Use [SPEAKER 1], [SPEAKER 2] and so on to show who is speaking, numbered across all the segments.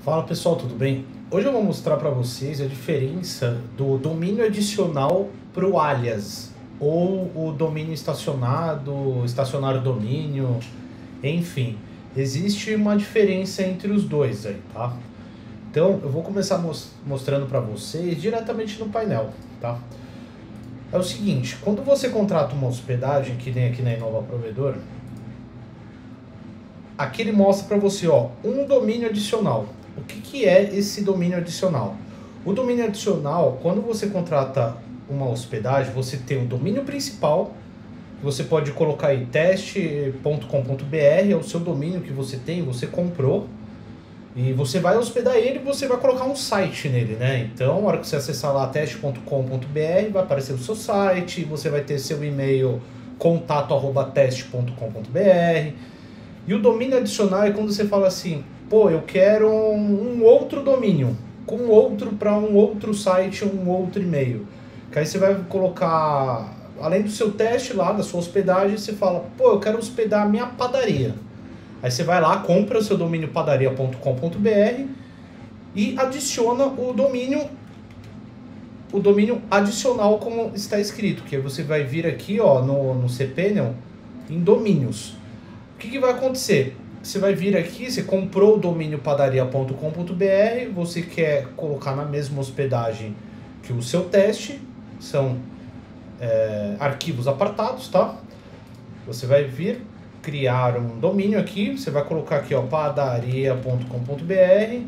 [SPEAKER 1] Fala pessoal, tudo bem? Hoje eu vou mostrar para vocês a diferença do domínio adicional para o alias, ou o domínio estacionado, estacionário domínio, enfim, existe uma diferença entre os dois aí, tá? Então eu vou começar mostrando para vocês diretamente no painel, tá? É o seguinte, quando você contrata uma hospedagem, que nem aqui na Inova Provedor, aqui ele mostra para você, ó, um domínio adicional. O que é esse domínio adicional? O domínio adicional, quando você contrata uma hospedagem, você tem um domínio principal, você pode colocar aí teste.com.br, é o seu domínio que você tem, você comprou, e você vai hospedar ele e você vai colocar um site nele, né? Então, na hora que você acessar lá teste.com.br, vai aparecer o seu site, você vai ter seu e-mail contato@teste.com.br. E o domínio adicional é quando você fala assim, pô, eu quero um outro domínio, com outro para um outro site, um outro e-mail. Que aí você vai colocar, além do seu teste lá, da sua hospedagem, você fala, pô, eu quero hospedar a minha padaria. Aí você vai lá, compra o seu domínio padaria.com.br e adiciona o domínio adicional como está escrito, que você vai vir aqui, ó, no cPanel em domínios. O que vai acontecer? Você vai vir aqui, você comprou o domínio padaria.com.br, você quer colocar na mesma hospedagem que o seu teste, são arquivos apartados, tá? Você vai vir criar um domínio aqui, você vai colocar aqui, ó, padaria.com.br,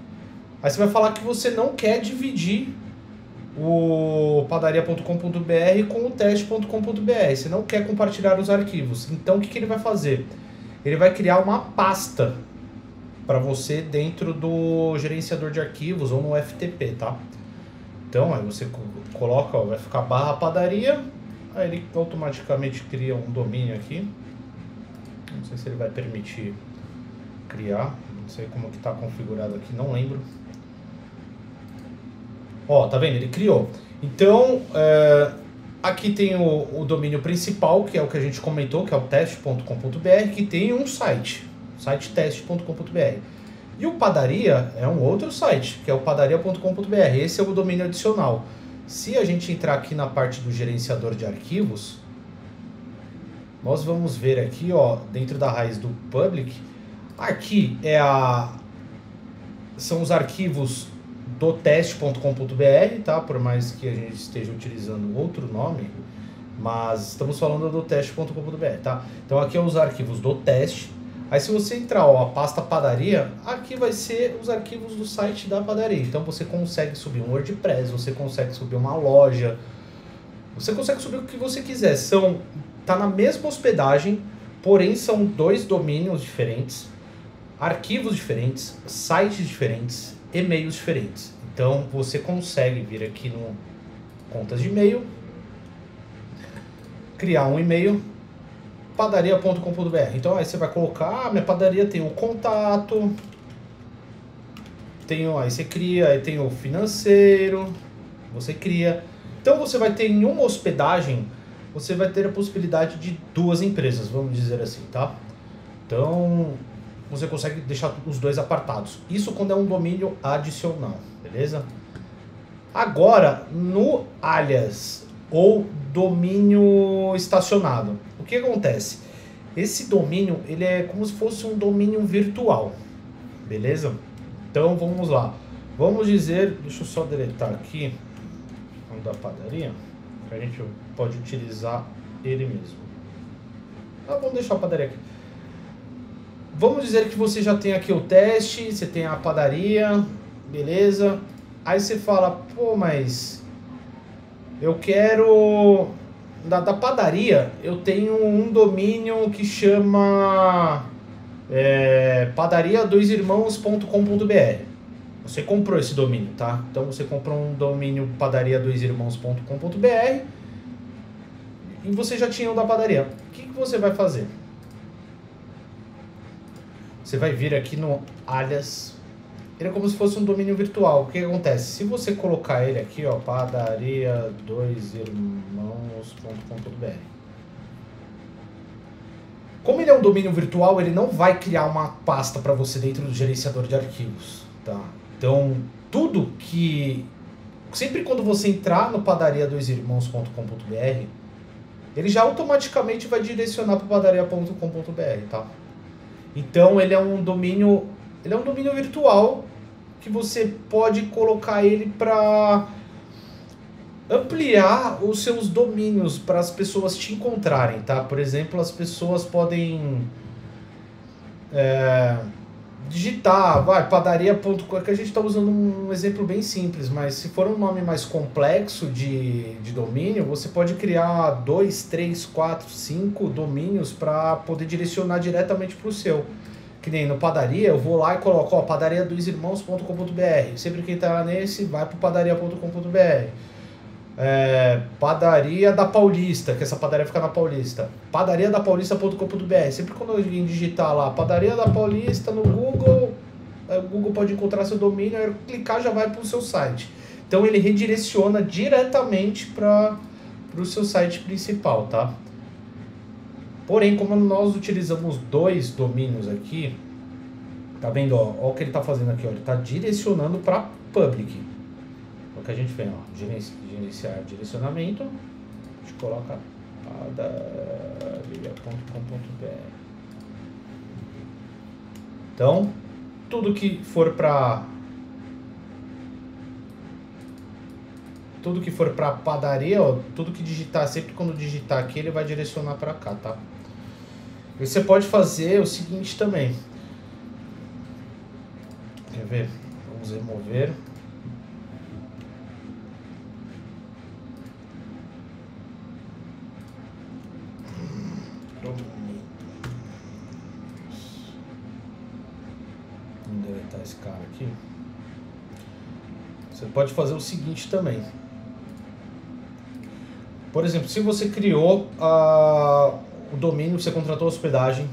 [SPEAKER 1] aí você vai falar que você não quer dividir o padaria.com.br com o teste.com.br, você não quer compartilhar os arquivos. Então o que ele vai fazer? Ele vai criar uma pasta para você dentro do gerenciador de arquivos ou no FTP, tá? Então aí você coloca, ó, vai ficar barra padaria, aí ele automaticamente cria um domínio aqui. Não sei se ele vai permitir criar, não sei como que está configurado aqui, não lembro. Ó, tá vendo? Ele criou. Então, aqui tem o domínio principal, que é o que a gente comentou, que é o teste.com.br, que tem um site teste.com.br. E o Padaria é um outro site, que é o padaria.com.br. Esse é o domínio adicional. Se a gente entrar aqui na parte do gerenciador de arquivos, nós vamos ver aqui, ó, dentro da raiz do public, aqui são os arquivos do teste.com.br, tá? Por mais que a gente esteja utilizando outro nome, mas estamos falando do teste.com.br, tá? Então aqui é os arquivos do teste. Aí se você entrar, ó, a pasta padaria, aqui vai ser os arquivos do site da padaria. Então você consegue subir um WordPress, você consegue subir uma loja, você consegue subir o que você quiser. Tá na mesma hospedagem, porém são dois domínios diferentes, arquivos diferentes, sites diferentes, e-mails diferentes. Então você consegue vir aqui no contas de e-mail, criar um e-mail, padaria.com.br. Então aí você vai colocar, minha padaria tem o contato, aí você cria, aí tem o financeiro, você cria. Então você vai ter em uma hospedagem, você vai ter a possibilidade de duas empresas, vamos dizer assim, tá? Então você consegue deixar os dois apartados. Isso quando é um domínio adicional, beleza? Agora, no alias ou domínio estacionado, o que acontece? Esse domínio, ele é como se fosse um domínio virtual, beleza? Então vamos lá. Vamos dizer, deixa eu só deletar aqui o da padaria, que a gente pode utilizar ele mesmo. Vamos deixar a padaria aqui. Vamos dizer que você já tem aqui o teste, você tem a padaria, beleza? Aí você fala, pô, mas eu quero... Da padaria, eu tenho um domínio que chama padaria2irmãos.com.br. Você comprou esse domínio, tá? Então você comprou um domínio padaria2irmãos.com.br e você já tinha o da padaria. O que você vai fazer? Você vai vir aqui no alias. Ele é como se fosse um domínio virtual. O que acontece? Se você colocar ele aqui, ó, padaria2irmãos.com.br. Como ele é um domínio virtual, ele não vai criar uma pasta para você dentro do gerenciador de arquivos, tá? Então, tudo que... Sempre quando você entrar no padaria2irmãos.com.br, ele já automaticamente vai direcionar para padaria.com.br, tá? Então, ele é um domínio virtual que você pode colocar ele para ampliar os seus domínios para as pessoas te encontrarem, tá? Por exemplo, as pessoas podem digitar, padaria.com, que a gente está usando um exemplo bem simples, mas se for um nome mais complexo de domínio, você pode criar 2, 3, 4, 5 domínios para poder direcionar diretamente para o seu. Que nem no Padaria, eu vou lá e coloco, padaria2irmãos.com.br. Sempre que entrar nesse, vai para padaria.com.br. Padaria da Paulista, que essa padaria fica na Paulista. Padariadapaulista.com.br. Sempre quando alguém digitar lá Padaria da Paulista no Google, o Google pode encontrar seu domínio, aí clicar já vai para o seu site. Então ele redireciona diretamente para o seu site principal, tá? Porém, como nós utilizamos 2 domínios aqui, tá vendo? Ó o que ele está fazendo aqui, ó, ele está direcionando para public. O que a gente fez, ó, gerenciar direcionamento, a gente coloca padaria.com.br. Então, tudo que for para padaria, ó, tudo que digitar, sempre quando digitar aqui, ele vai direcionar para cá, tá? E você pode fazer o seguinte também. Quer ver? Vamos remover. Vamos deletar esse cara aqui. Você pode fazer o seguinte também. Por exemplo, se você criou o domínio, você contratou a hospedagem,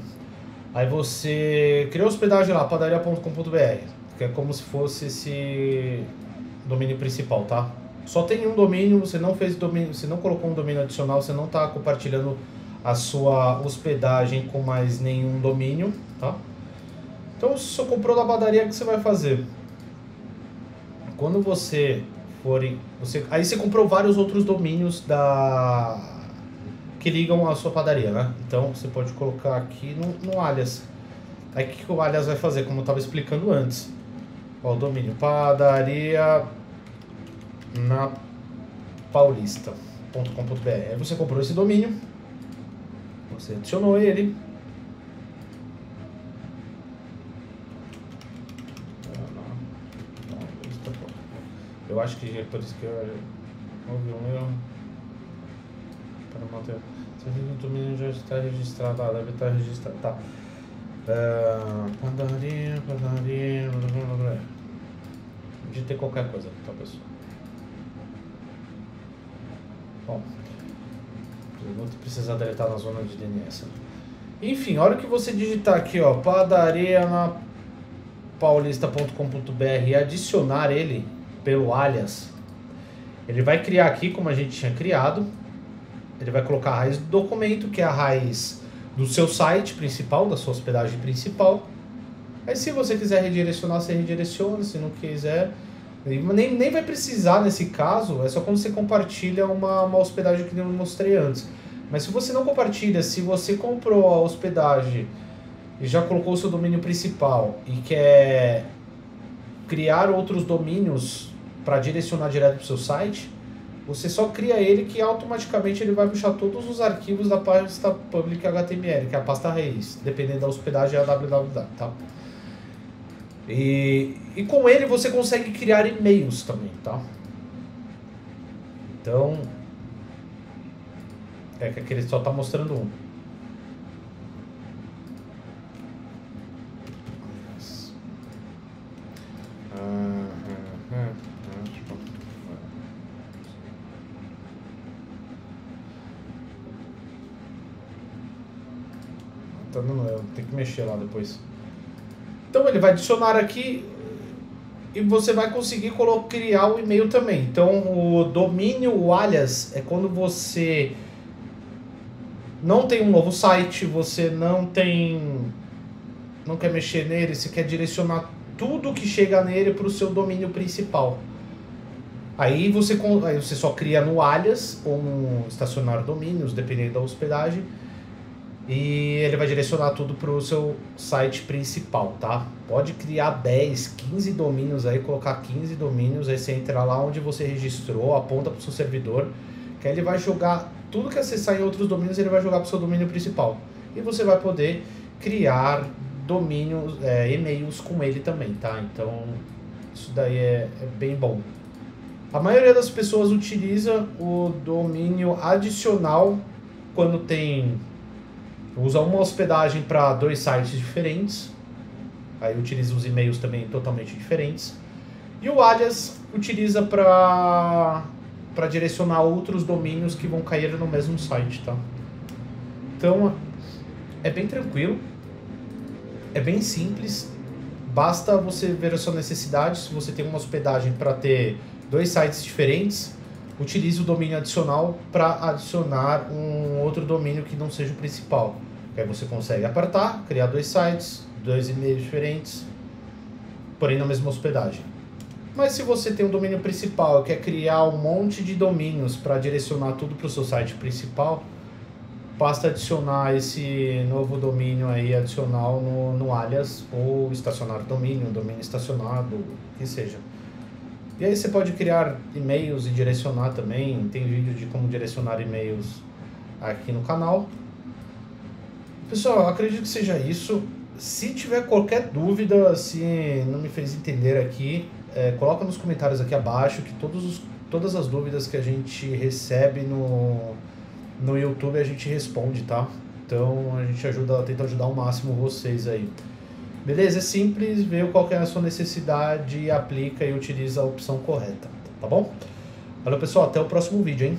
[SPEAKER 1] aí você criou a hospedagem lá, padaria.com.br, que é como se fosse esse domínio principal, tá? Só tem um domínio, você não fez domínio, você não colocou um domínio adicional, você não está compartilhando a sua hospedagem com mais nenhum domínio, tá? Então, se você comprou da padaria, o que você vai fazer? Quando você for aí você comprou vários outros domínios que ligam à sua padaria, né? Então, você pode colocar aqui no alias. Aí, o que o alias vai fazer? Como eu estava explicando antes. Ó, o domínio padaria na paulista.com.br. Aí você comprou esse domínio, você adicionou ele. Eu acho que é por isso que houve um erro para manter. Se o domínio já está registrado, deve estar registrado. Tá. Padaria. Digitei qualquer coisa, tá, pessoal? Bom, eu vou precisar deletar na zona de DNS. Enfim, a hora que você digitar aqui, ó, padaria na paulista.com.br e adicionar ele pelo alias, ele vai criar aqui como a gente tinha criado. Ele vai colocar a raiz do documento, que é a raiz do seu site principal, da sua hospedagem principal. Aí se você quiser redirecionar, você redireciona. Se não quiser, nem vai precisar nesse caso. É só quando você compartilha uma hospedagem que eu mostrei antes. Mas se você não compartilha, se você comprou a hospedagem e já colocou o seu domínio principal e quer criar outros domínios para direcionar direto para o seu site, você só cria ele, que automaticamente ele vai puxar todos os arquivos da pasta public HTML, que é a pasta raiz, dependendo da hospedagem, é a www, tá? E com ele você consegue criar e-mails também, tá? Então, que aquele só tá mostrando um. Não, eu tenho que mexer lá depois. Então ele vai adicionar aqui e você vai conseguir criar o e-mail também. Então o domínio, o alias, é quando você não tem um novo site, você não quer mexer nele, você quer direcionar tudo que chega nele para o seu domínio principal. Aí você só cria no alias ou no estacionário domínios, dependendo da hospedagem, e ele vai direcionar tudo para o seu site principal, tá? Pode criar 10, 15 domínios aí, colocar 15 domínios, aí você entra lá onde você registrou, aponta para o seu servidor, que aí ele vai jogar tudo que acessar em outros domínios, ele vai jogar para o seu domínio principal. E você vai poder criar domínios, e-mails com ele também, tá? Então, isso daí é bem bom. A maioria das pessoas utiliza o domínio adicional quando usa uma hospedagem para 2 sites diferentes. Aí utiliza os e-mails também totalmente diferentes. E o alias utiliza para direcionar outros domínios que vão cair no mesmo site, tá? Então, é bem tranquilo. É bem simples. Basta você ver a sua necessidade. Se você tem uma hospedagem para ter 2 sites diferentes, utilize o domínio adicional para adicionar um outro domínio que não seja o principal. Aí você consegue apertar, criar 2 sites, 2 e-mails diferentes, porém na mesma hospedagem. Mas se você tem um domínio principal e quer criar um monte de domínios para direcionar tudo para o seu site principal, basta adicionar esse novo domínio aí adicional no alias ou estacionar domínio estacionado, o que seja. E aí você pode criar e-mails e direcionar também. Tem vídeo de como direcionar e-mails aqui no canal. Pessoal, acredito que seja isso. Se tiver qualquer dúvida, se não me fez entender aqui, coloca nos comentários aqui abaixo, que todas as dúvidas que a gente recebe no YouTube a gente responde, tá? Então a gente tenta ajudar ao máximo vocês aí. Beleza? É simples, vê qual que é a sua necessidade, aplica e utiliza a opção correta, tá bom? Valeu, pessoal, até o próximo vídeo, hein?